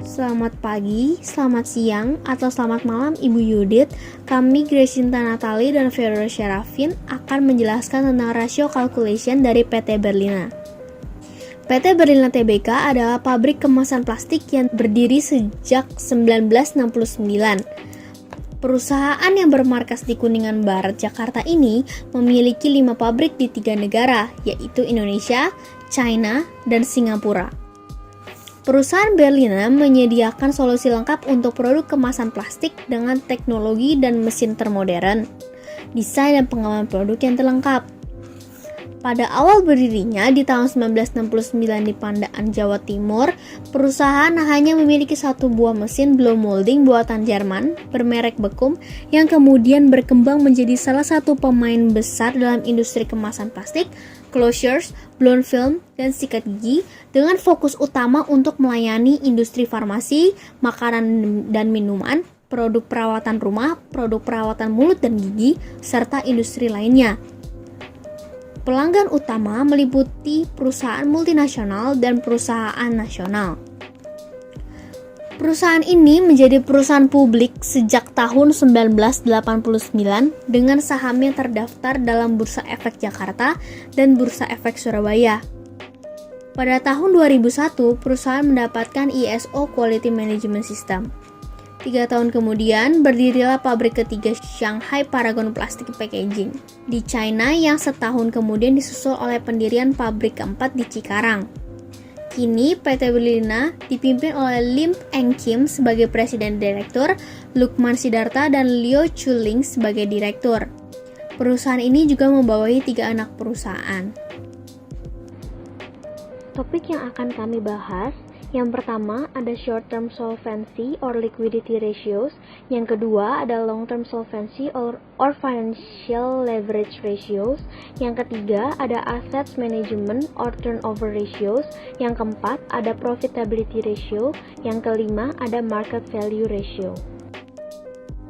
Selamat pagi, selamat siang, atau selamat malam Ibu Yudit. Kami Gracinta Natali dan Vero Syarafin akan menjelaskan tentang rasio calculation dari PT Berlina. PT Berlina Tbk adalah pabrik kemasan plastik yang berdiri sejak 1969. Perusahaan yang bermarkas di Kuningan Barat, Jakarta ini memiliki 5 pabrik di 3 negara, yaitu Indonesia, China, dan Singapura. Perusahaan Berlina menyediakan solusi lengkap untuk produk kemasan plastik dengan teknologi dan mesin termodern, desain dan pengembangan produk yang terlengkap. Pada awal berdirinya di tahun 1969 di Pandaan, Jawa Timur, perusahaan hanya memiliki satu buah mesin blow molding buatan Jerman bermerek Beckum yang kemudian berkembang menjadi salah satu pemain besar dalam industri kemasan plastik, closures, blown film, dan sikat gigi dengan fokus utama untuk melayani industri farmasi, makanan dan minuman, produk perawatan rumah, produk perawatan mulut dan gigi, serta industri lainnya. Pelanggan utama meliputi perusahaan multinasional dan perusahaan nasional. Perusahaan ini menjadi perusahaan publik sejak tahun 1989 dengan sahamnya terdaftar dalam Bursa Efek Jakarta dan Bursa Efek Surabaya. Pada tahun 2001, perusahaan mendapatkan ISO Quality Management System. 3 tahun kemudian, berdirilah pabrik ketiga Shanghai Paragon Plastic Packaging di China yang setahun kemudian disusul oleh pendirian pabrik keempat di Cikarang. Kini PT Berlina dipimpin oleh Lim Eng Kim sebagai Presiden Direktur, Lukman Sidarta dan Liu Chuling sebagai Direktur. Perusahaan ini juga membawahi 3 anak perusahaan. Topik yang akan kami bahas, yang pertama ada short-term solvency or liquidity ratios, yang kedua ada long-term solvency or financial leverage ratios, yang ketiga ada assets management or turnover ratios, yang keempat ada profitability ratio, yang kelima ada market value ratio.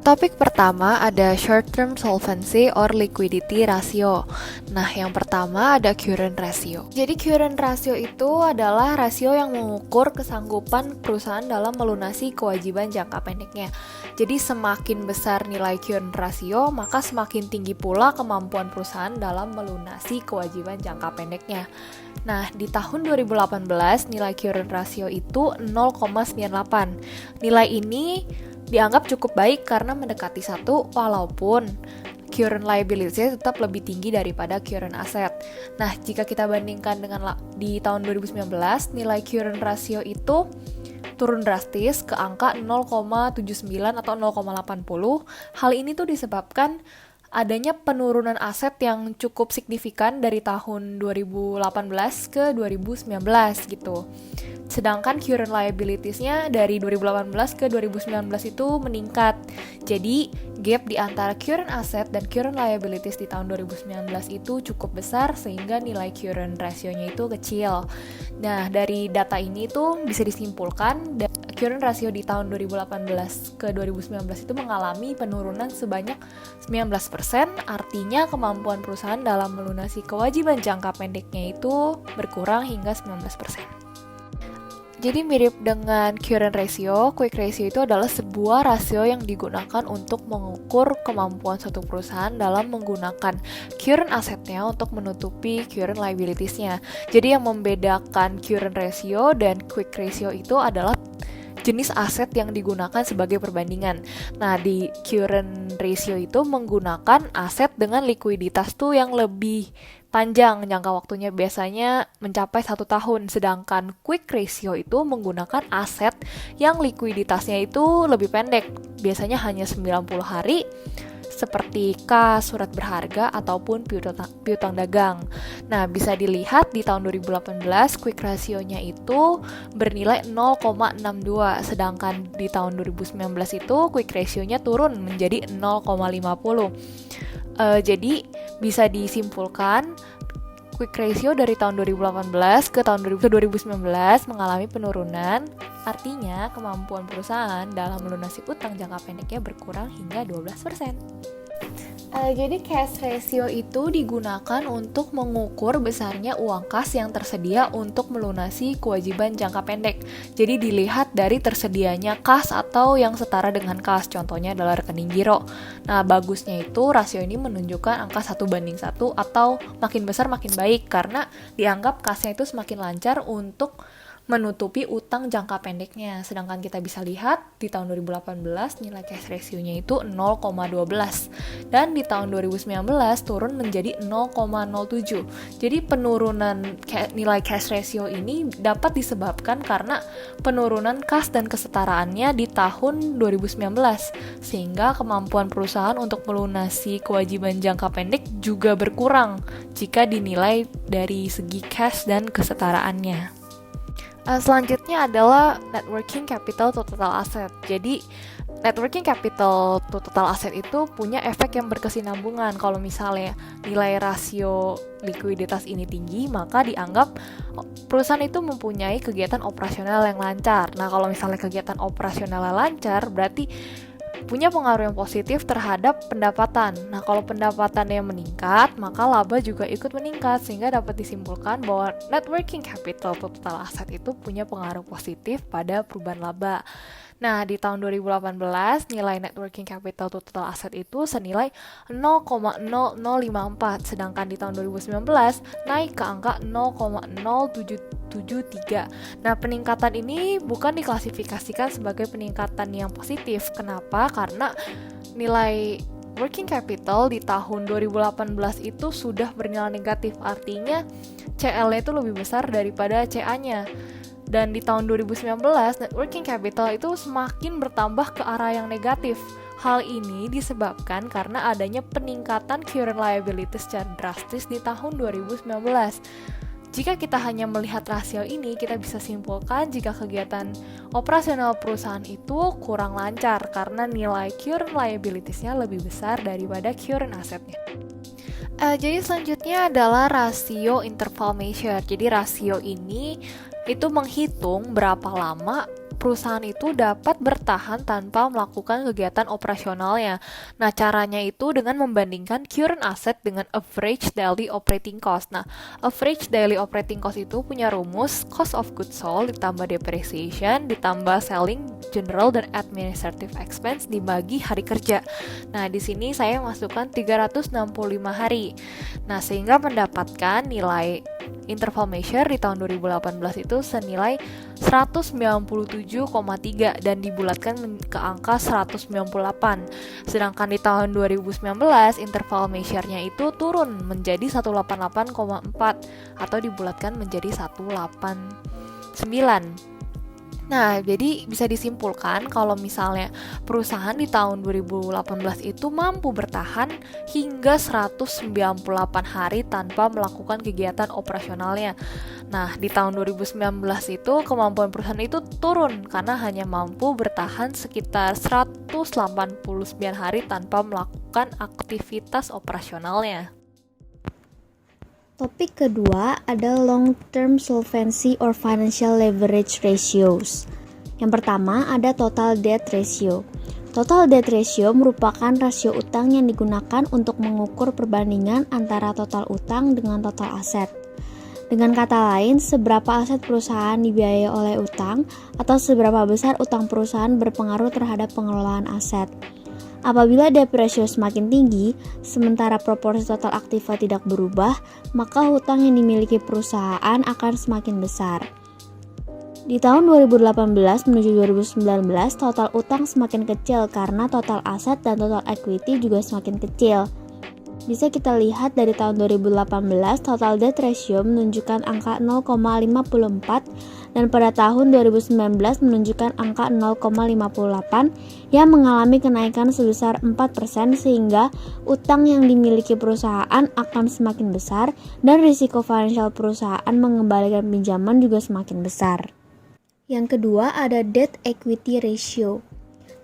Topik pertama ada short-term solvency or liquidity ratio. Nah, yang pertama ada current ratio. Jadi current ratio itu adalah rasio yang mengukur kesanggupan perusahaan dalam melunasi kewajiban jangka pendeknya. Jadi semakin besar nilai current ratio, maka semakin tinggi pula kemampuan perusahaan dalam melunasi kewajiban jangka pendeknya. Nah, di tahun 2018 nilai current ratio itu 0,98. Nilai ini dianggap cukup baik karena mendekati 1 walaupun current liability tetap lebih tinggi daripada current asset. Nah, jika kita bandingkan dengan di tahun 2019, nilai current ratio itu turun drastis ke angka 0,79 atau 0,80. Hal ini tuh disebabkan adanya penurunan aset yang cukup signifikan dari tahun 2018 ke 2019 gitu. Sedangkan current liabilities-nya dari 2018 ke 2019 itu meningkat. Jadi, gap di antara current asset dan current liabilities di tahun 2019 itu cukup besar sehingga nilai current ratio-nya itu kecil. Nah, dari data ini tuh bisa disimpulkan current ratio di tahun 2018 ke 2019 itu mengalami penurunan sebanyak 19%, artinya kemampuan perusahaan dalam melunasi kewajiban jangka pendeknya itu berkurang hingga 19%. Jadi mirip dengan current ratio, quick ratio itu adalah sebuah rasio yang digunakan untuk mengukur kemampuan suatu perusahaan dalam menggunakan current asetnya untuk menutupi current liabilities-nya. Jadi yang membedakan current ratio dan quick ratio itu adalah jenis aset yang digunakan sebagai perbandingan. Nah, di current ratio itu menggunakan aset dengan likuiditas tuh yang lebih panjang, jangka waktunya biasanya mencapai 1 tahun, sedangkan quick ratio itu menggunakan aset yang likuiditasnya itu lebih pendek, biasanya hanya 90 hari, seperti kas, surat berharga, ataupun piutang dagang. Nah, bisa dilihat di tahun 2018, quick ratio-nya itu bernilai 0,62, sedangkan di tahun 2019 itu quick ratio-nya turun menjadi 0,50. Jadi, bisa disimpulkan quick ratio dari tahun 2018 ke tahun 2019 mengalami penurunan, artinya kemampuan perusahaan dalam melunasi utang jangka pendeknya berkurang hingga 12%. Jadi cash ratio itu digunakan untuk mengukur besarnya uang kas yang tersedia untuk melunasi kewajiban jangka pendek. Jadi dilihat dari tersedianya kas atau yang setara dengan kas, contohnya adalah rekening giro. Nah, bagusnya itu rasio ini menunjukkan angka 1:1 atau makin besar makin baik karena dianggap kasnya itu semakin lancar untuk menutupi utang jangka pendeknya. Sedangkan kita bisa lihat di tahun 2018 nilai cash ratio-nya itu 0,12 dan di tahun 2019 turun menjadi 0,07. Jadi penurunan nilai cash ratio ini dapat disebabkan karena penurunan kas dan kesetaraannya di tahun 2019 sehingga kemampuan perusahaan untuk melunasi kewajiban jangka pendek juga berkurang jika dinilai dari segi cash dan kesetaraannya. Selanjutnya adalah net working capital to total asset. Jadi net working capital to total asset itu punya efek yang berkesinambungan. Kalau misalnya nilai rasio likuiditas ini tinggi, maka dianggap perusahaan itu mempunyai kegiatan operasional yang lancar. Nah, kalau misalnya kegiatan operasionalnya lancar, berarti punya pengaruh yang positif terhadap pendapatan. Nah, kalau pendapatannya meningkat, maka laba juga ikut meningkat, sehingga dapat disimpulkan bahwa net working capital to total asset itu punya pengaruh positif pada perubahan laba. Nah, di tahun 2018, nilai net working capital to total asset itu senilai 0,0054, sedangkan di tahun 2019 naik ke angka 0,0773. Nah, peningkatan ini bukan diklasifikasikan sebagai peningkatan yang positif. Kenapa? Karena nilai working capital di tahun 2018 itu sudah bernilai negatif, artinya CL-nya itu lebih besar daripada CA-nya. Dan di tahun 2019, net working capital itu semakin bertambah ke arah yang negatif. Hal ini disebabkan karena adanya peningkatan current liability secara drastis di tahun 2019. Jika kita hanya melihat rasio ini, kita bisa simpulkan jika kegiatan operasional perusahaan itu kurang lancar karena nilai current liabilities-nya lebih besar daripada current asset-nya. Jadi selanjutnya adalah rasio interval measure. Jadi rasio ini itu menghitung berapa lama perusahaan itu dapat bertahan tanpa melakukan kegiatan operasionalnya. Nah, caranya itu dengan membandingkan current asset dengan average daily operating cost. Nah, average daily operating cost itu punya rumus cost of goods sold ditambah depreciation ditambah selling, general, dan administrative expense dibagi hari kerja. Nah, di sini saya masukkan 365 hari. Nah, sehingga mendapatkan nilai interval measure di tahun 2018 itu senilai 197,3 dan dibulatkan ke angka 198. Sedangkan di tahun 2019 interval measure-nya itu turun menjadi 188,4 atau dibulatkan menjadi 189. Nah, jadi bisa disimpulkan kalau misalnya perusahaan di tahun 2018 itu mampu bertahan hingga 198 hari tanpa melakukan kegiatan operasionalnya. Nah, di tahun 2019 itu kemampuan perusahaan itu turun karena hanya mampu bertahan sekitar 189 hari tanpa melakukan aktivitas operasionalnya. Topik kedua ada long-term solvency or financial leverage ratios. Yang pertama ada total debt ratio. Total debt ratio merupakan rasio utang yang digunakan untuk mengukur perbandingan antara total utang dengan total aset. Dengan kata lain, seberapa aset perusahaan dibiayai oleh utang atau seberapa besar utang perusahaan berpengaruh terhadap pengelolaan aset. Apabila debt ratio semakin tinggi, sementara proporsi total aktiva tidak berubah, maka hutang yang dimiliki perusahaan akan semakin besar. Di tahun 2018 menuju 2019, total utang semakin kecil karena total aset dan total equity juga semakin kecil. Bisa kita lihat dari tahun 2018, total debt ratio menunjukkan angka 0,54 dan pada tahun 2019 menunjukkan angka 0,58 yang mengalami kenaikan sebesar 4% sehingga utang yang dimiliki perusahaan akan semakin besar dan risiko finansial perusahaan mengembalikan pinjaman juga semakin besar. Yang kedua ada debt equity ratio.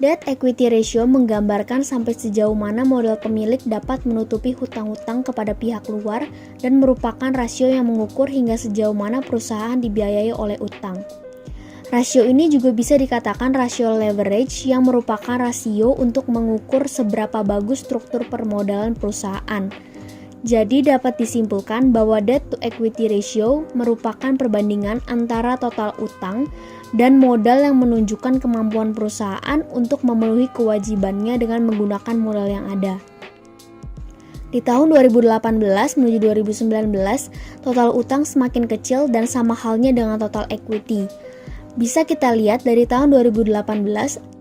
Debt equity ratio menggambarkan sampai sejauh mana modal pemilik dapat menutupi hutang-hutang kepada pihak luar dan merupakan rasio yang mengukur hingga sejauh mana perusahaan dibiayai oleh utang. Rasio ini juga bisa dikatakan rasio leverage yang merupakan rasio untuk mengukur seberapa bagus struktur permodalan perusahaan. Jadi dapat disimpulkan bahwa debt to equity ratio merupakan perbandingan antara total utang dan modal yang menunjukkan kemampuan perusahaan untuk memenuhi kewajibannya dengan menggunakan modal yang ada. Di tahun 2018 menuju 2019, total utang semakin kecil dan sama halnya dengan total equity. Bisa kita lihat dari tahun 2018,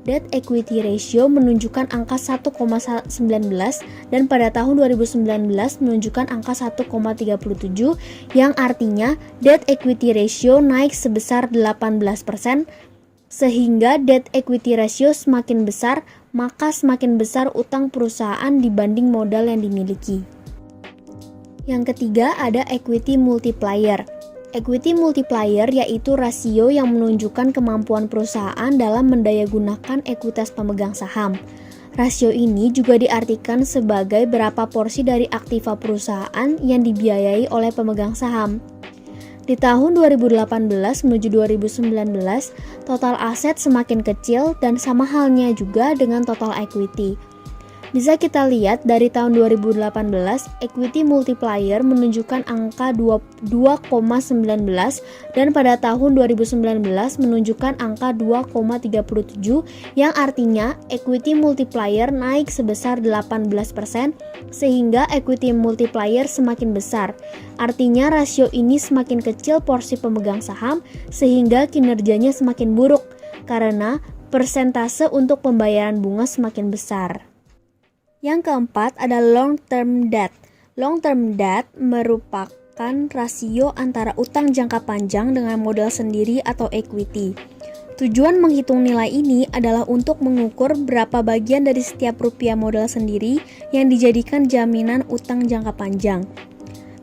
debt equity ratio menunjukkan angka 1,19 dan pada tahun 2019 menunjukkan angka 1,37 yang artinya debt equity ratio naik sebesar 18%, sehingga debt equity ratio semakin besar, maka semakin besar utang perusahaan dibanding modal yang dimiliki. Yang ketiga ada equity multiplier. Equity multiplier yaitu rasio yang menunjukkan kemampuan perusahaan dalam mendayagunakan ekuitas pemegang saham. Rasio ini juga diartikan sebagai berapa porsi dari aktiva perusahaan yang dibiayai oleh pemegang saham. Di tahun 2018 menuju 2019, total aset semakin kecil dan sama halnya juga dengan total equity. Bisa kita lihat dari tahun 2018, equity multiplier menunjukkan angka 2,19 dan pada tahun 2019 menunjukkan angka 2,37 yang artinya equity multiplier naik sebesar 18% sehingga equity multiplier semakin besar. Artinya rasio ini semakin kecil porsi pemegang saham sehingga kinerjanya semakin buruk karena persentase untuk pembayaran bunga semakin besar. Yang keempat ada long-term debt. Long-term debt merupakan rasio antara utang jangka panjang dengan modal sendiri atau equity. Tujuan menghitung nilai ini adalah untuk mengukur berapa bagian dari setiap rupiah modal sendiri yang dijadikan jaminan utang jangka panjang.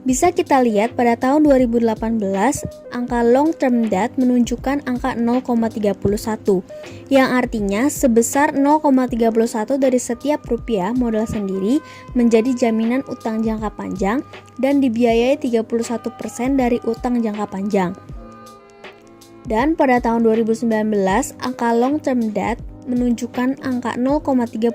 Bisa kita lihat pada tahun 2018, angka long-term debt menunjukkan angka 0,31, yang artinya sebesar 0,31 dari setiap rupiah modal sendiri menjadi jaminan utang jangka panjang dan dibiayai 31% dari utang jangka panjang. Dan pada tahun 2019, angka long-term debt menunjukkan angka 0,33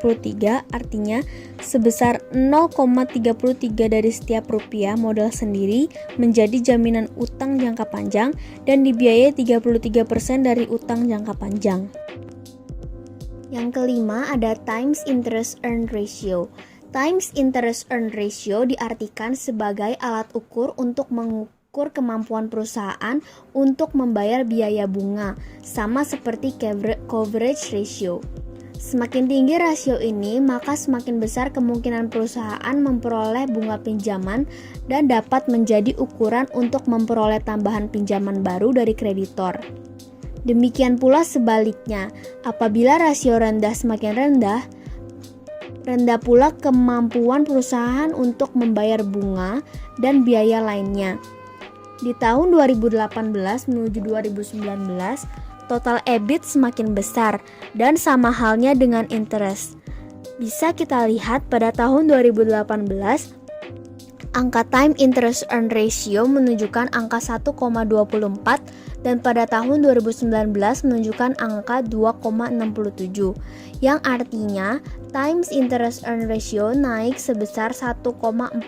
artinya sebesar 0,33 dari setiap rupiah modal sendiri menjadi jaminan utang jangka panjang dan dibiayai 33% dari utang jangka panjang. Yang kelima ada times interest earned ratio. Times interest earned ratio diartikan sebagai alat ukur untuk mengukur kemampuan perusahaan untuk membayar biaya bunga, sama seperti coverage ratio. Semakin tinggi rasio ini, maka semakin besar kemungkinan perusahaan memperoleh bunga pinjaman dan dapat menjadi ukuran untuk memperoleh tambahan pinjaman baru dari kreditor. Demikian pula sebaliknya, apabila rasio rendah semakin rendah pula kemampuan perusahaan untuk membayar bunga dan biaya lainnya. Di tahun 2018 menuju 2019, total EBIT semakin besar dan sama halnya dengan interest. Bisa kita lihat pada tahun 2018, angka time interest earned ratio menunjukkan angka 1,24 dan pada tahun 2019 menunjukkan angka 2,67, yang artinya times interest earned ratio naik sebesar 1,43,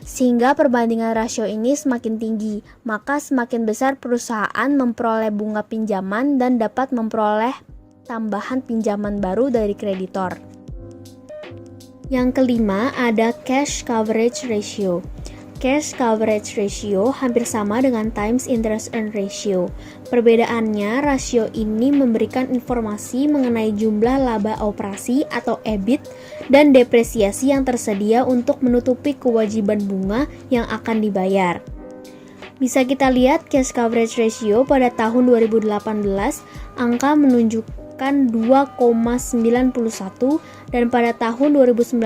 sehingga perbandingan rasio ini semakin tinggi, maka semakin besar perusahaan memperoleh bunga pinjaman dan dapat memperoleh tambahan pinjaman baru dari kreditor. Yang kelima ada cash coverage ratio. Cash coverage ratio hampir sama dengan times interest earned ratio. Perbedaannya, rasio ini memberikan informasi mengenai jumlah laba operasi atau EBIT dan depresiasi yang tersedia untuk menutupi kewajiban bunga yang akan dibayar. Bisa kita lihat cash coverage ratio pada tahun 2018, angka menunjukkan 2,91 dan pada tahun 2019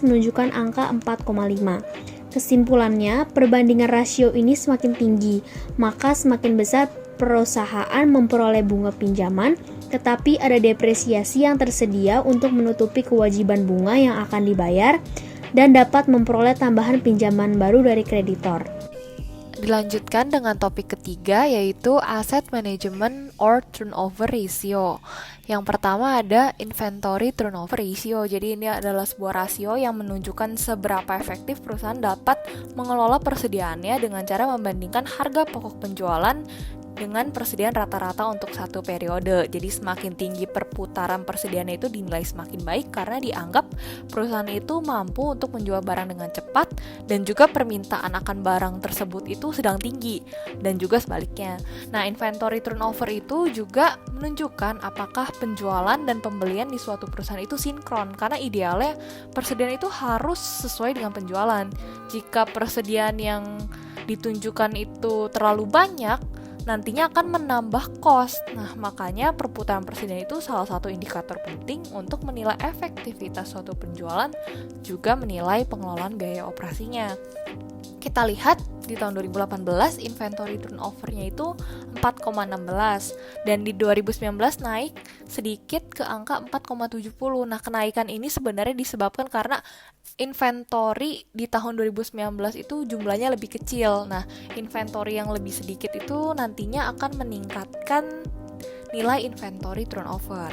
menunjukkan angka 4,5. Kesimpulannya, perbandingan rasio ini semakin tinggi, maka semakin besar perusahaan memperoleh bunga pinjaman, tetapi ada depresiasi yang tersedia untuk menutupi kewajiban bunga yang akan dibayar dan dapat memperoleh tambahan pinjaman baru dari kreditor. Dilanjutkan dengan topik ketiga, yaitu asset management or turnover ratio. Yang pertama ada inventory turnover ratio. Jadi ini adalah sebuah rasio yang menunjukkan seberapa efektif perusahaan dapat mengelola persediaannya dengan cara membandingkan harga pokok penjualan dengan persediaan rata-rata untuk satu periode. Jadi semakin tinggi perputaran persediaannya itu dinilai semakin baik karena dianggap perusahaan itu mampu untuk menjual barang dengan cepat dan juga permintaan akan barang tersebut itu sedang tinggi dan juga sebaliknya. Nah, inventory turnover itu juga menunjukkan apakah penjualan dan pembelian di suatu perusahaan itu sinkron, karena idealnya persediaan itu harus sesuai dengan penjualan. Jika persediaan yang ditunjukkan itu terlalu banyak, nantinya akan menambah cost. Nah, makanya perputaran persediaan itu salah satu indikator penting untuk menilai efektivitas suatu penjualan, juga menilai pengelolaan biaya operasinya. Kita lihat di tahun 2018 inventory turnover-nya itu 4,16 dan di 2019 naik sedikit ke angka 4,70. Nah, kenaikan ini sebenarnya disebabkan karena inventory di tahun 2019 itu jumlahnya lebih kecil. Nah, inventory yang lebih sedikit itu nantinya akan meningkatkan nilai inventory turnover.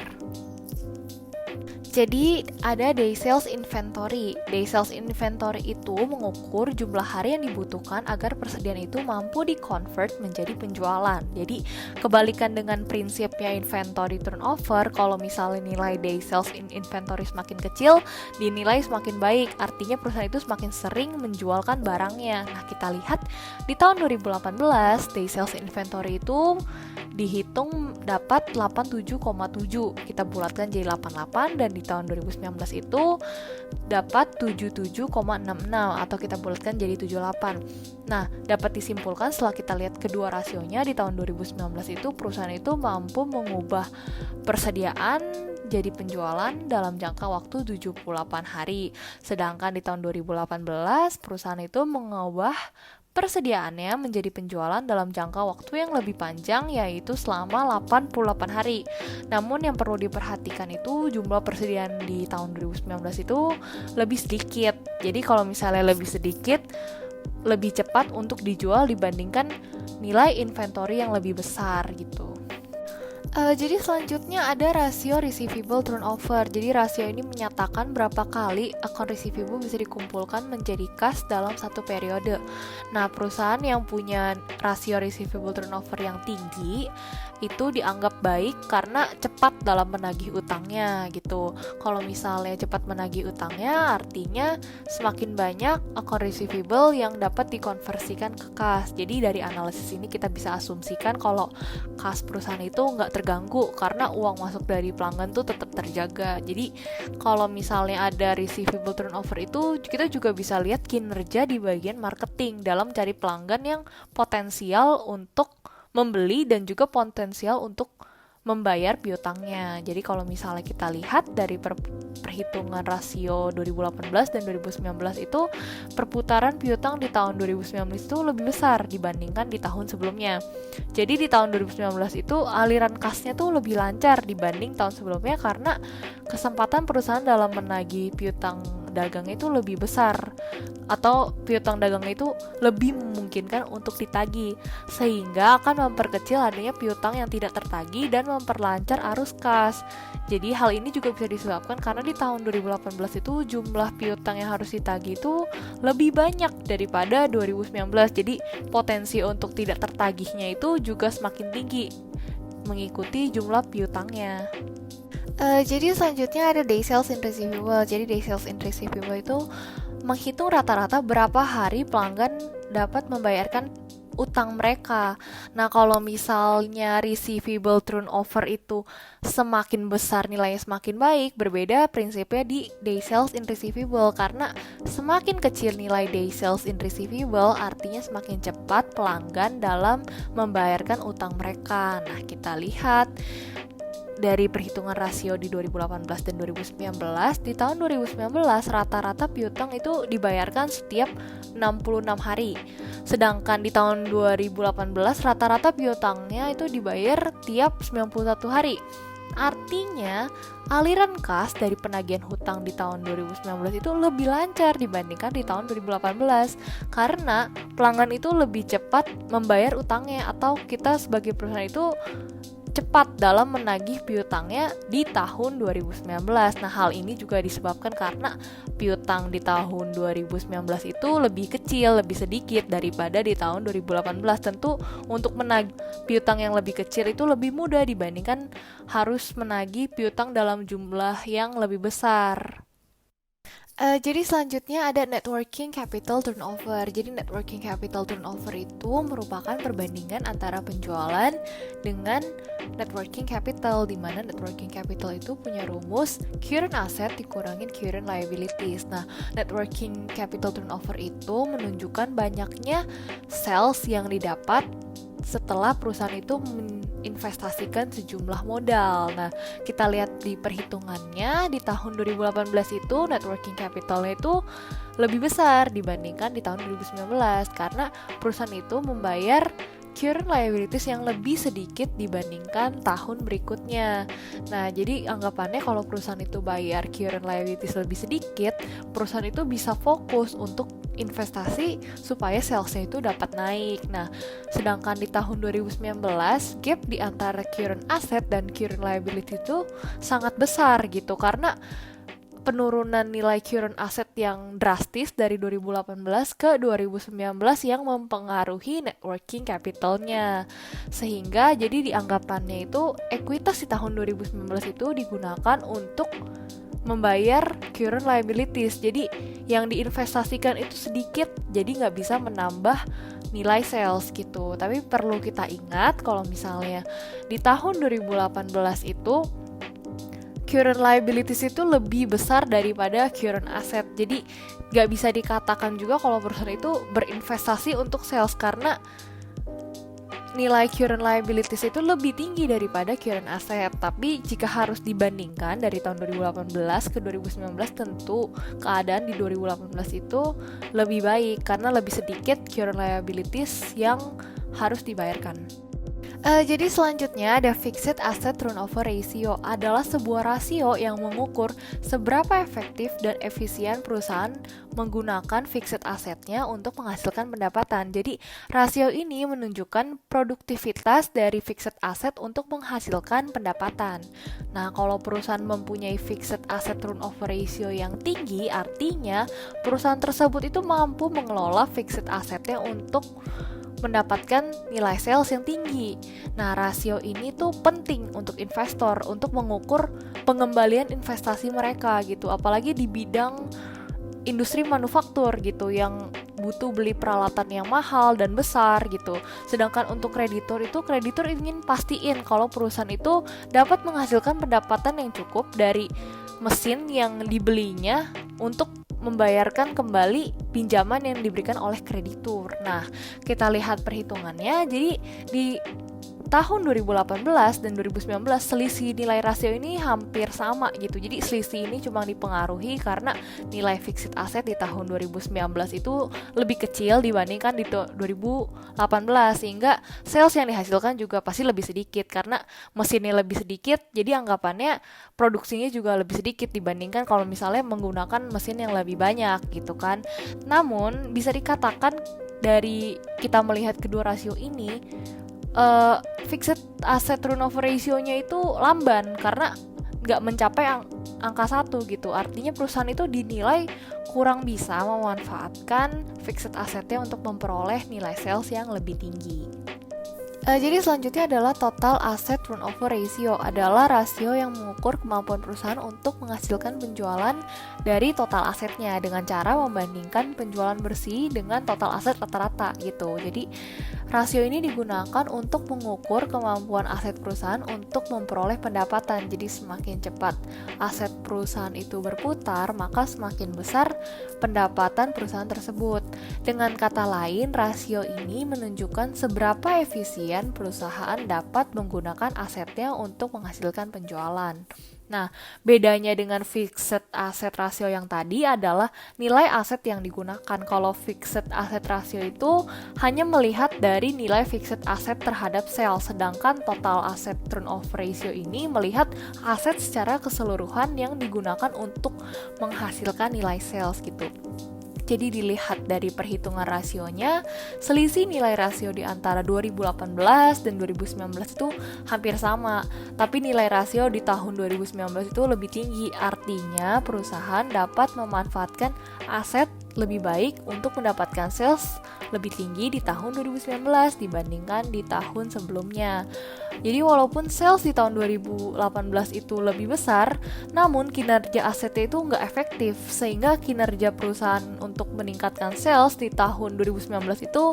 Jadi ada day sales inventory. Day sales inventory itu mengukur jumlah hari yang dibutuhkan agar persediaan itu mampu di-convert menjadi penjualan. Jadi kebalikan dengan prinsipnya inventory turnover, kalau misalnya nilai day sales inventory semakin kecil, dinilai semakin baik. Artinya perusahaan itu semakin sering menjualkan barangnya. Nah, kita lihat di tahun 2018 day sales inventory itu dihitung dapat 87,7. Kita bulatkan jadi 88 dan di tahun 2019 itu dapat 77,66 atau kita bulatkan jadi 78. Nah, dapat disimpulkan setelah kita lihat kedua rasionya di tahun 2019 itu perusahaan itu mampu mengubah persediaan jadi penjualan dalam jangka waktu 78 hari. Sedangkan di tahun 2018 perusahaan itu mengubah persediaannya menjadi penjualan dalam jangka waktu yang lebih panjang, yaitu selama 88 hari. Namun yang perlu diperhatikan itu jumlah persediaan di tahun 2019 itu lebih sedikit. Jadi kalau misalnya lebih sedikit, lebih cepat untuk dijual dibandingkan nilai inventory yang lebih besar gitu. Jadi selanjutnya ada rasio receivable turnover. Jadi rasio ini menyatakan berapa kali account receivable bisa dikumpulkan menjadi kas dalam satu periode. Nah, perusahaan yang punya rasio receivable turnover yang tinggi itu dianggap baik karena cepat dalam menagih utangnya gitu. Kalau misalnya cepat menagih utangnya, artinya semakin banyak account receivable yang dapat dikonversikan ke kas. Jadi dari analisis ini kita bisa asumsikan kalau kas perusahaan itu nggak terganggu karena uang masuk dari pelanggan tuh tetap terjaga. Jadi kalau misalnya ada receivable turnover itu, kita juga bisa lihat kinerja di bagian marketing dalam cari pelanggan yang potensial untuk membeli dan juga potensial untuk membayar piutangnya. Jadi kalau misalnya kita lihat dari perhitungan rasio 2018 dan 2019 itu perputaran piutang di tahun 2019 itu lebih besar dibandingkan di tahun sebelumnya. Jadi di tahun 2019 itu aliran kasnya tuh lebih lancar dibanding tahun sebelumnya karena kesempatan perusahaan dalam menagih piutang dagangnya itu lebih besar atau piutang dagangnya itu lebih memungkinkan untuk ditagih, sehingga akan memperkecil adanya piutang yang tidak tertagih dan memperlancar arus kas. Jadi hal ini juga bisa disebabkan karena di tahun 2018 itu jumlah piutang yang harus ditagih itu lebih banyak daripada 2019. Jadi potensi untuk tidak tertagihnya itu juga semakin tinggi mengikuti jumlah piutangnya. Jadi selanjutnya ada day sales in receivable. Jadi day sales in receivable itu menghitung rata-rata berapa hari pelanggan dapat membayarkan utang mereka. Nah, kalau misalnya receivable turnover itu semakin besar nilainya semakin baik, berbeda prinsipnya di day sales in receivable, karena semakin kecil nilai day sales in receivable artinya semakin cepat pelanggan dalam membayarkan utang mereka. Nah, kita lihat dari perhitungan rasio di 2018 dan 2019, di tahun 2019 rata-rata piutang itu dibayarkan setiap 66 hari. Sedangkan di tahun 2018 rata-rata piutangnya itu dibayar tiap 91 hari. Artinya, aliran kas dari penagihan hutang di tahun 2019 itu lebih lancar dibandingkan di tahun 2018 karena pelanggan itu lebih cepat membayar utangnya, atau kita sebagai perusahaan itu cepat dalam menagih piutangnya di tahun 2019. Nah, hal ini juga disebabkan karena piutang di tahun 2019 itu lebih kecil, lebih sedikit daripada di tahun 2018. Tentu untuk menagih piutang yang lebih kecil itu lebih mudah dibandingkan harus menagih piutang dalam jumlah yang lebih besar. Jadi selanjutnya ada networking capital turnover. Jadi networking capital turnover itu merupakan perbandingan antara penjualan dengan networking capital, di mana networking capital itu punya rumus current asset dikurangin current liabilities. Nah, networking capital turnover itu menunjukkan banyaknya sales yang didapat setelah perusahaan itu menginvestasikan sejumlah modal. Nah, kita lihat di perhitungannya di tahun 2018 itu networking capitalnya itu lebih besar dibandingkan di tahun 2019 karena perusahaan itu membayar current liabilities yang lebih sedikit dibandingkan tahun berikutnya. Nah, jadi anggapannya kalau perusahaan itu bayar current liabilities lebih sedikit, perusahaan itu bisa fokus untuk investasi supaya salesnya itu dapat naik. Nah, sedangkan di tahun 2019 gap di antara current asset dan current liability itu sangat besar gitu karena penurunan nilai current asset yang drastis dari 2018 ke 2019 yang mempengaruhi networking capitalnya. Sehingga jadi dianggapannya itu ekuitas di tahun 2019 itu digunakan untuk membayar current liabilities. Jadi yang diinvestasikan itu sedikit, jadi nggak bisa menambah nilai sales gitu. Tapi perlu kita ingat kalau misalnya di tahun 2018 itu current liabilities itu lebih besar daripada current asset. Jadi gak bisa dikatakan juga kalau perusahaan itu berinvestasi untuk sales karena nilai current liabilities itu lebih tinggi daripada current asset. Tapi jika harus dibandingkan dari tahun 2018 ke 2019, tentu keadaan di 2018 itu lebih baik karena lebih sedikit current liabilities yang harus dibayarkan. Jadi selanjutnya ada fixed asset turnover ratio, adalah sebuah rasio yang mengukur seberapa efektif dan efisien perusahaan menggunakan fixed assetnya untuk menghasilkan pendapatan. Jadi rasio ini menunjukkan produktivitas dari fixed asset untuk menghasilkan pendapatan. Nah, kalau perusahaan mempunyai fixed asset turnover ratio yang tinggi, artinya perusahaan tersebut itu mampu mengelola fixed assetnya untuk mendapatkan nilai sales yang tinggi. Nah, rasio ini tuh penting untuk investor untuk mengukur pengembalian investasi mereka gitu, apalagi di bidang industri manufaktur gitu yang butuh beli peralatan yang mahal dan besar gitu. Sedangkan untuk kreditur itu, kreditur ingin pastiin kalau perusahaan itu dapat menghasilkan pendapatan yang cukup dari mesin yang dibelinya untuk membayarkan kembali pinjaman yang diberikan oleh kreditur. Nah, kita lihat perhitungannya. Jadi di tahun 2018 dan 2019 selisih nilai rasio ini hampir sama gitu. Jadi selisih ini cuma dipengaruhi karena nilai fixed asset di tahun 2019 itu lebih kecil dibandingkan di 2018, sehingga sales yang dihasilkan juga pasti lebih sedikit karena mesinnya lebih sedikit. Jadi anggapannya produksinya juga lebih sedikit dibandingkan kalau misalnya menggunakan mesin yang lebih banyak gitu kan. Namun bisa dikatakan dari kita melihat kedua rasio ini, fixed asset turnover ratio-nya itu lamban karena nggak mencapai angka 1 gitu. Artinya perusahaan itu dinilai kurang bisa memanfaatkan fixed assetnya untuk memperoleh nilai sales yang lebih tinggi. Jadi selanjutnya adalah total asset turnover ratio, adalah rasio yang mengukur kemampuan perusahaan untuk menghasilkan penjualan dari total asetnya dengan cara membandingkan penjualan bersih dengan total aset rata-rata gitu. Jadi rasio ini digunakan untuk mengukur kemampuan aset perusahaan untuk memperoleh pendapatan. Jadi semakin cepat aset perusahaan itu berputar, maka semakin besar pendapatan perusahaan tersebut. Dengan kata lain, rasio ini menunjukkan seberapa efisien kemudian perusahaan dapat menggunakan asetnya untuk menghasilkan penjualan. Nah, bedanya dengan fixed asset ratio yang tadi adalah nilai aset yang digunakan. Kalau fixed asset ratio itu hanya melihat dari nilai fixed asset terhadap sales, sedangkan total asset turnover ratio ini melihat aset secara keseluruhan yang digunakan untuk menghasilkan nilai sales gitu. Jadi dilihat dari perhitungan rasionya, selisih nilai rasio di antara 2018 dan 2019 itu hampir sama. Tapi nilai rasio di tahun 2019 itu lebih tinggi, artinya perusahaan dapat memanfaatkan aset lebih baik untuk mendapatkan sales lebih tinggi di tahun 2019 dibandingkan di tahun sebelumnya. Jadi walaupun sales di tahun 2018 itu lebih besar, namun kinerja asetnya itu nggak efektif, sehingga kinerja perusahaan untuk meningkatkan sales di tahun 2019 itu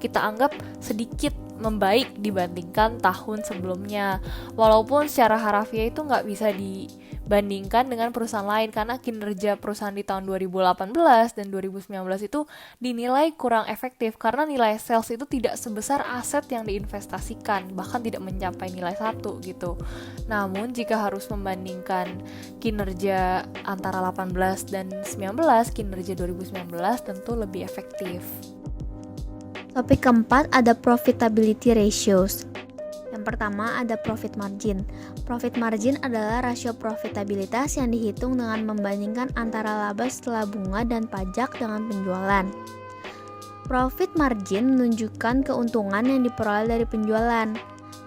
kita anggap sedikit membaik dibandingkan tahun sebelumnya. Walaupun secara harafiah itu nggak bisa dibandingkan dengan perusahaan lain, karena kinerja perusahaan di tahun 2018 dan 2019 itu dinilai kurang efektif karena nilai sales itu tidak sebesar aset yang diinvestasikan, bahkan tidak mencapai nilai 1 gitu. Namun jika harus membandingkan kinerja antara 18 dan 19, kinerja 2019 tentu lebih efektif. Topik keempat ada profitability ratios. Yang pertama ada profit margin. Profit margin adalah rasio profitabilitas yang dihitung dengan membandingkan antara laba setelah bunga dan pajak dengan penjualan. Profit margin menunjukkan keuntungan yang diperoleh dari penjualan.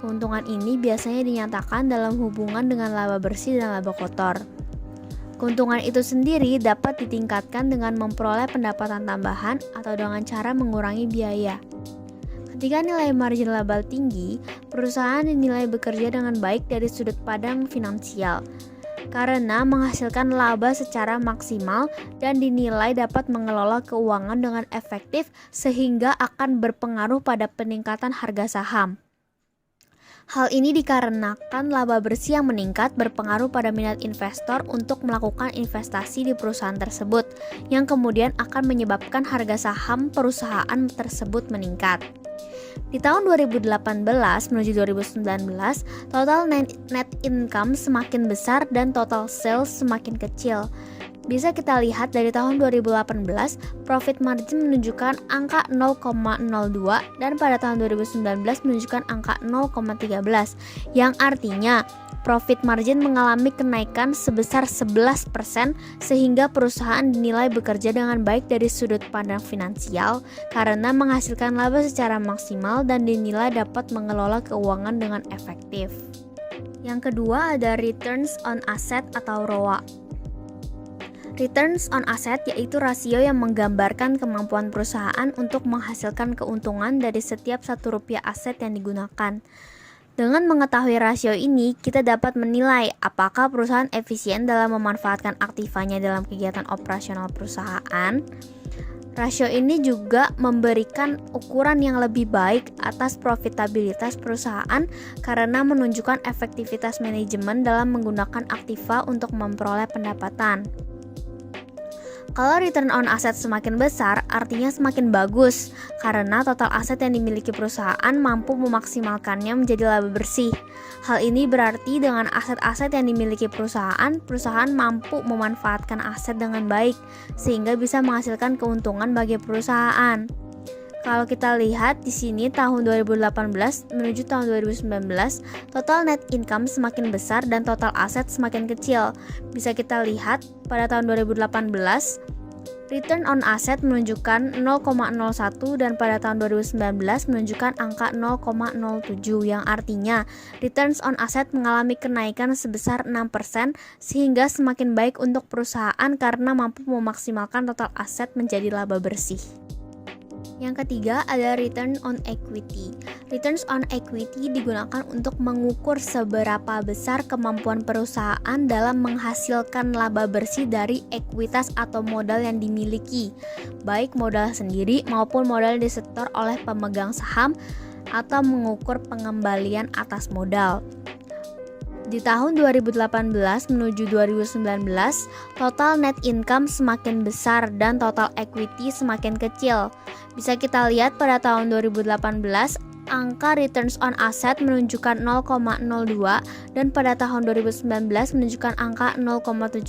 Keuntungan ini biasanya dinyatakan dalam hubungan dengan laba bersih dan laba kotor. Keuntungan itu sendiri dapat ditingkatkan dengan memperoleh pendapatan tambahan atau dengan cara mengurangi biaya. Ketika nilai margin laba tinggi, perusahaan dinilai bekerja dengan baik dari sudut pandang finansial karena menghasilkan laba secara maksimal dan dinilai dapat mengelola keuangan dengan efektif sehingga akan berpengaruh pada peningkatan harga saham. Hal ini dikarenakan laba bersih yang meningkat berpengaruh pada minat investor untuk melakukan investasi di perusahaan tersebut, yang kemudian akan menyebabkan harga saham perusahaan tersebut meningkat. Di tahun 2018 menuju 2019, total net income semakin besar dan total sales semakin kecil. Bisa kita lihat dari tahun 2018, profit margin menunjukkan angka 0,02 dan pada tahun 2019 menunjukkan angka 0,13, yang artinya profit margin mengalami kenaikan sebesar 11% sehingga perusahaan dinilai bekerja dengan baik dari sudut pandang finansial karena menghasilkan laba secara maksimal dan dinilai dapat mengelola keuangan dengan efektif. Yang kedua ada returns on asset atau ROA. Returns on asset yaitu rasio yang menggambarkan kemampuan perusahaan untuk menghasilkan keuntungan dari setiap Rp1 aset yang digunakan. Dengan mengetahui rasio ini, kita dapat menilai apakah perusahaan efisien dalam memanfaatkan aktivanya dalam kegiatan operasional perusahaan. Rasio ini juga memberikan ukuran yang lebih baik atas profitabilitas perusahaan karena menunjukkan efektivitas manajemen dalam menggunakan aktiva untuk memperoleh pendapatan. Kalau return on asset semakin besar, artinya semakin bagus, karena total aset yang dimiliki perusahaan mampu memaksimalkannya menjadi laba bersih. Hal ini berarti dengan aset-aset yang dimiliki perusahaan mampu memanfaatkan aset dengan baik, sehingga bisa menghasilkan keuntungan bagi perusahaan. Kalau kita lihat di sini tahun 2018 menuju tahun 2019, total net income semakin besar dan total aset semakin kecil. Bisa kita lihat pada tahun 2018, return on asset menunjukkan 0,01 dan pada tahun 2019 menunjukkan angka 0,07 yang artinya returns on asset mengalami kenaikan sebesar 6% sehingga semakin baik untuk perusahaan karena mampu memaksimalkan total aset menjadi laba bersih. Yang ketiga ada return on equity. Returns on equity digunakan untuk mengukur seberapa besar kemampuan perusahaan dalam menghasilkan laba bersih dari ekuitas atau modal yang dimiliki, baik modal sendiri maupun modal yang disetor oleh pemegang saham atau mengukur pengembalian atas modal. Di tahun 2018 menuju 2019, total net income semakin besar dan total equity semakin kecil. Bisa kita lihat pada tahun 2018, angka returns on asset menunjukkan 0,02 dan pada tahun 2019 menunjukkan angka 0,17,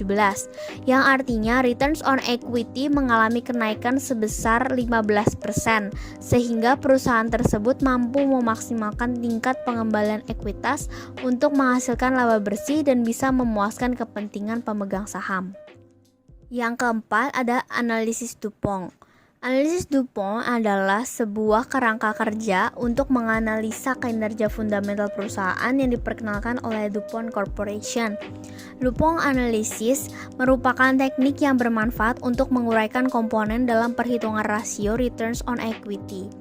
yang artinya returns on equity mengalami kenaikan sebesar 15%, sehingga perusahaan tersebut mampu memaksimalkan tingkat pengembalian ekuitas untuk menghasilkan laba bersih dan bisa memuaskan kepentingan pemegang saham. Yang keempat ada analisis DuPont. Analisis DuPont adalah sebuah kerangka kerja untuk menganalisa kinerja fundamental perusahaan yang diperkenalkan oleh DuPont Corporation. DuPont Analysis merupakan teknik yang bermanfaat untuk menguraikan komponen dalam perhitungan rasio returns on equity.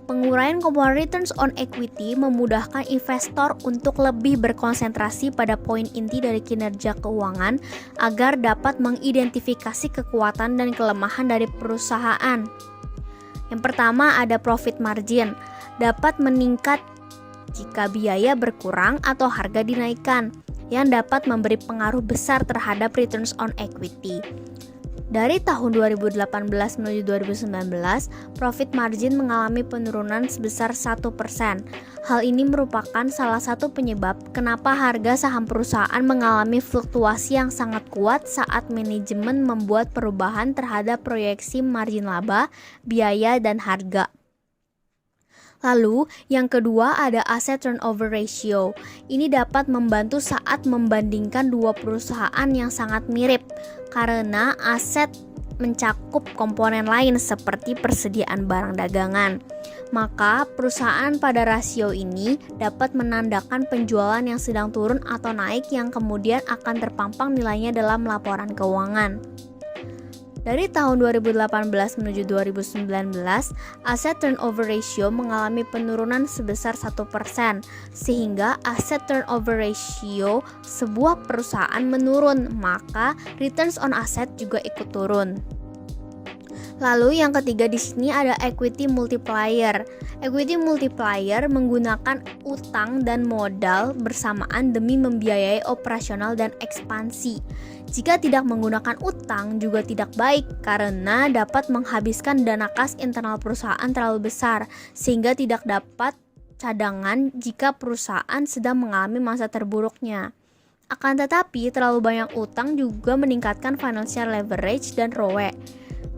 Penguraian komponen returns on equity memudahkan investor untuk lebih berkonsentrasi pada poin inti dari kinerja keuangan agar dapat mengidentifikasi kekuatan dan kelemahan dari perusahaan. Yang pertama ada profit margin, dapat meningkat jika biaya berkurang atau harga dinaikkan, yang dapat memberi pengaruh besar terhadap returns on equity. Dari tahun 2018 menuju 2019, profit margin mengalami penurunan sebesar 1%. Hal ini merupakan salah satu penyebab kenapa harga saham perusahaan mengalami fluktuasi yang sangat kuat saat manajemen membuat perubahan terhadap proyeksi margin laba, biaya, dan harga. Lalu, yang kedua ada asset turnover ratio. Ini dapat membantu saat membandingkan dua perusahaan yang sangat mirip, karena aset mencakup komponen lain seperti persediaan barang dagangan. Maka, perusahaan pada rasio ini dapat menandakan penjualan yang sedang turun atau naik yang kemudian akan terpampang nilainya dalam laporan keuangan. Dari tahun 2018 menuju 2019, aset turnover ratio mengalami penurunan sebesar 1%, sehingga aset turnover ratio sebuah perusahaan menurun, maka returns on asset juga ikut turun. Lalu yang ketiga di sini ada equity multiplier. Equity multiplier menggunakan utang dan modal bersamaan demi membiayai operasional dan ekspansi. Jika tidak menggunakan utang juga tidak baik karena dapat menghabiskan dana kas internal perusahaan terlalu besar sehingga tidak dapat cadangan jika perusahaan sedang mengalami masa terburuknya. Akan tetapi terlalu banyak utang juga meningkatkan financial leverage dan ROE.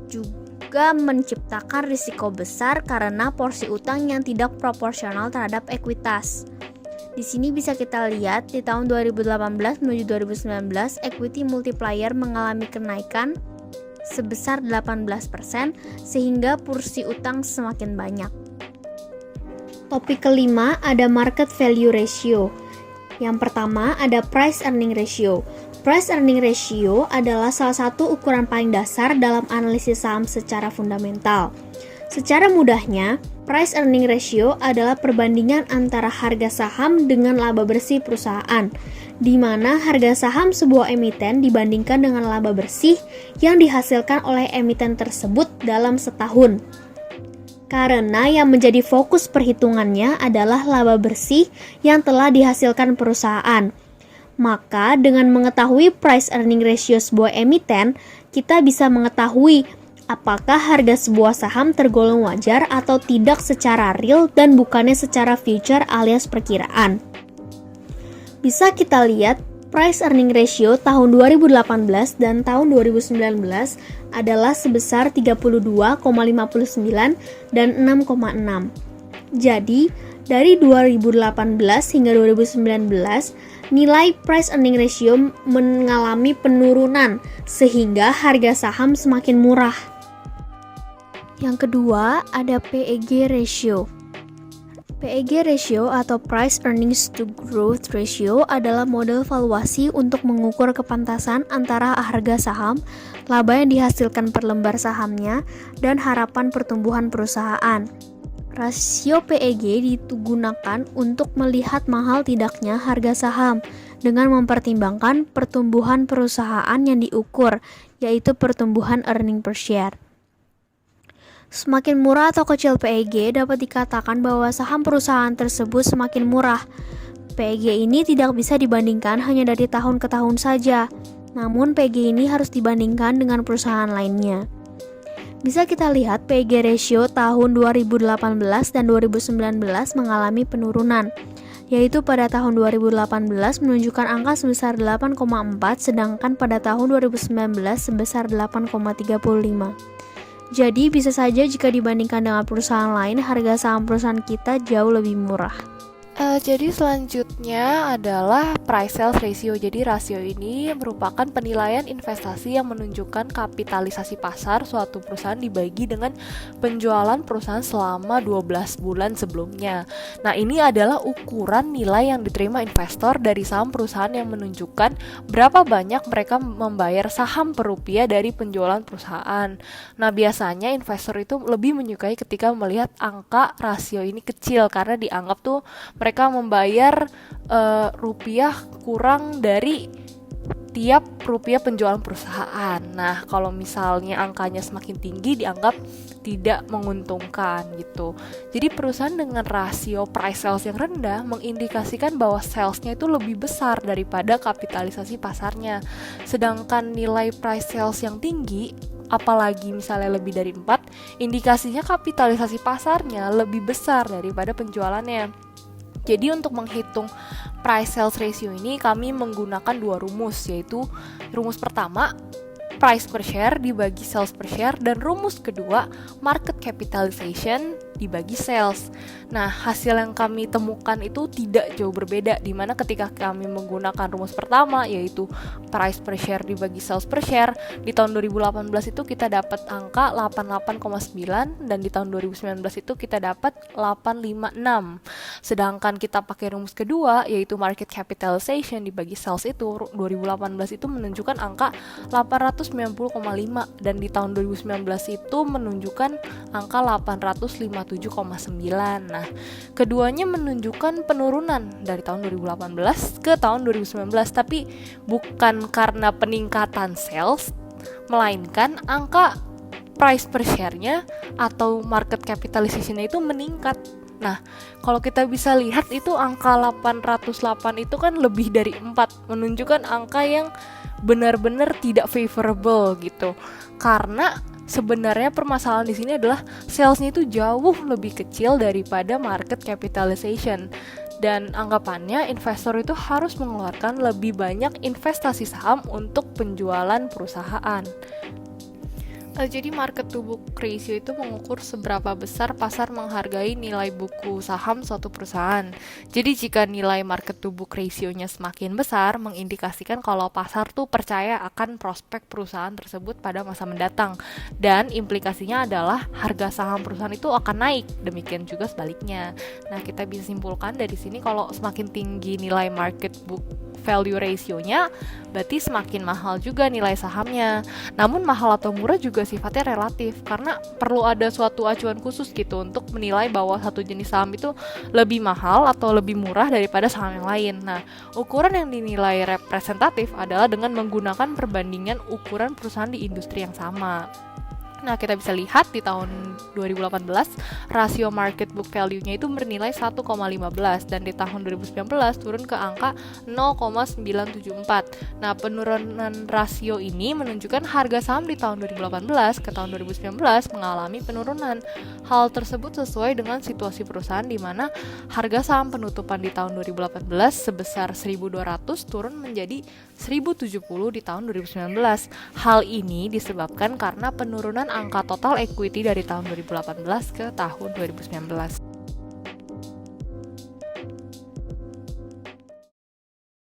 Juga menciptakan risiko besar karena porsi utang yang tidak proporsional terhadap ekuitas. Di sini bisa kita lihat di tahun 2018 menuju 2019 equity multiplier mengalami kenaikan sebesar 18% sehingga porsi utang semakin banyak. Topik kelima ada market value ratio. Yang pertama ada price earning ratio. Price earning ratio adalah salah satu ukuran paling dasar dalam analisis saham secara fundamental. Secara mudahnya, price earning ratio adalah perbandingan antara harga saham dengan laba bersih perusahaan, di mana harga saham sebuah emiten dibandingkan dengan laba bersih yang dihasilkan oleh emiten tersebut dalam setahun. Karena yang menjadi fokus perhitungannya adalah laba bersih yang telah dihasilkan perusahaan. Maka dengan mengetahui price earning ratio sebuah emiten, kita bisa mengetahui apakah harga sebuah saham tergolong wajar atau tidak secara real dan bukannya secara future alias perkiraan. Bisa kita lihat price earning ratio tahun 2018 dan tahun 2019 adalah sebesar 32,59 dan 6,6. Jadi, dari 2018 hingga 2019, nilai price earning ratio mengalami penurunan sehingga harga saham semakin murah. Yang kedua, ada PEG ratio. PEG ratio atau Price Earnings to Growth Ratio adalah model valuasi untuk mengukur kepantasan antara harga saham, laba yang dihasilkan per lembar sahamnya, dan harapan pertumbuhan perusahaan. Rasio PEG digunakan untuk melihat mahal tidaknya harga saham dengan mempertimbangkan pertumbuhan perusahaan yang diukur, yaitu pertumbuhan earning per share. Semakin murah atau kecil PEG dapat dikatakan bahwa saham perusahaan tersebut semakin murah. PEG ini tidak bisa dibandingkan hanya dari tahun ke tahun saja, namun PEG ini harus dibandingkan dengan perusahaan lainnya. Bisa kita lihat PEG ratio tahun 2018 dan 2019 mengalami penurunan, yaitu pada tahun 2018 menunjukkan angka sebesar 8,4, sedangkan pada tahun 2019 sebesar 8,35. Jadi bisa saja jika dibandingkan dengan perusahaan lain, harga saham perusahaan kita jauh lebih murah. Jadi selanjutnya adalah price sales ratio. Jadi rasio ini merupakan penilaian investasi yang menunjukkan kapitalisasi pasar suatu perusahaan dibagi dengan penjualan perusahaan selama 12 bulan sebelumnya. Nah, ini adalah ukuran nilai yang diterima investor dari saham perusahaan yang menunjukkan berapa banyak mereka membayar saham per rupiah dari penjualan perusahaan. Nah, biasanya investor itu lebih menyukai ketika melihat angka rasio ini kecil karena dianggap tuh mereka membayar rupiah kurang dari tiap rupiah penjualan perusahaan. Nah, kalau misalnya angkanya semakin tinggi dianggap tidak menguntungkan gitu. Jadi perusahaan dengan rasio price sales yang rendah mengindikasikan bahwa salesnya itu lebih besar daripada kapitalisasi pasarnya. Sedangkan nilai price sales yang tinggi, apalagi misalnya lebih dari 4, indikasinya kapitalisasi pasarnya lebih besar daripada penjualannya. Jadi untuk menghitung price sales ratio ini kami menggunakan 2 rumus, yaitu rumus pertama price per share dibagi sales per share, dan rumus kedua market capitalization dibagi sales. Nah, hasil yang kami temukan itu tidak jauh berbeda, dimana ketika kami menggunakan rumus pertama yaitu price per share dibagi sales per share, di tahun 2018 itu kita dapat angka 88,9 dan di tahun 2019 itu kita dapat 856. Sedangkan kita pakai rumus kedua yaitu market capitalization dibagi sales itu 2018 itu menunjukkan angka 890,5 dan di tahun 2019 itu menunjukkan angka 857,9. Nah, keduanya menunjukkan penurunan dari tahun 2018 ke tahun 2019, tapi bukan karena peningkatan sales, melainkan angka price per share-nya atau market capitalization-nya itu meningkat. Nah, kalau kita bisa lihat itu angka 808 itu kan lebih dari 4, menunjukkan angka yang benar-benar tidak favorable gitu. Karena sebenarnya permasalahan di sini adalah salesnya itu jauh lebih kecil daripada market capitalization. Dan anggapannya investor itu harus mengeluarkan lebih banyak investasi saham untuk penjualan perusahaan. Jadi market to book ratio itu mengukur seberapa besar pasar menghargai nilai buku saham suatu perusahaan. Jadi jika nilai market to book ratio-nya semakin besar, mengindikasikan kalau pasar tuh percaya akan prospek perusahaan tersebut pada masa mendatang. Dan implikasinya adalah harga saham perusahaan itu akan naik. Demikian juga sebaliknya. Nah, kita bisa simpulkan dari sini kalau semakin tinggi nilai market book value ratio-nya, berarti semakin mahal juga nilai sahamnya. Namun mahal atau murah juga sifatnya relatif, karena perlu ada suatu acuan khusus gitu untuk menilai bahwa satu jenis saham itu lebih mahal atau lebih murah daripada saham yang lain. Nah, ukuran yang dinilai representatif adalah dengan menggunakan perbandingan ukuran perusahaan di industri yang sama. Nah, kita bisa lihat di tahun 2018 rasio market book value-nya itu bernilai 1,15 dan di tahun 2019 turun ke angka 0,974. Nah, penurunan rasio ini menunjukkan harga saham di tahun 2018 ke tahun 2019 mengalami penurunan. Hal tersebut sesuai dengan situasi perusahaan di mana harga saham penutupan di tahun 2018 sebesar 1.200 turun menjadi 1.070 di tahun 2019. Hal ini disebabkan karena penurunan angka total equity dari tahun 2018 ke tahun 2019.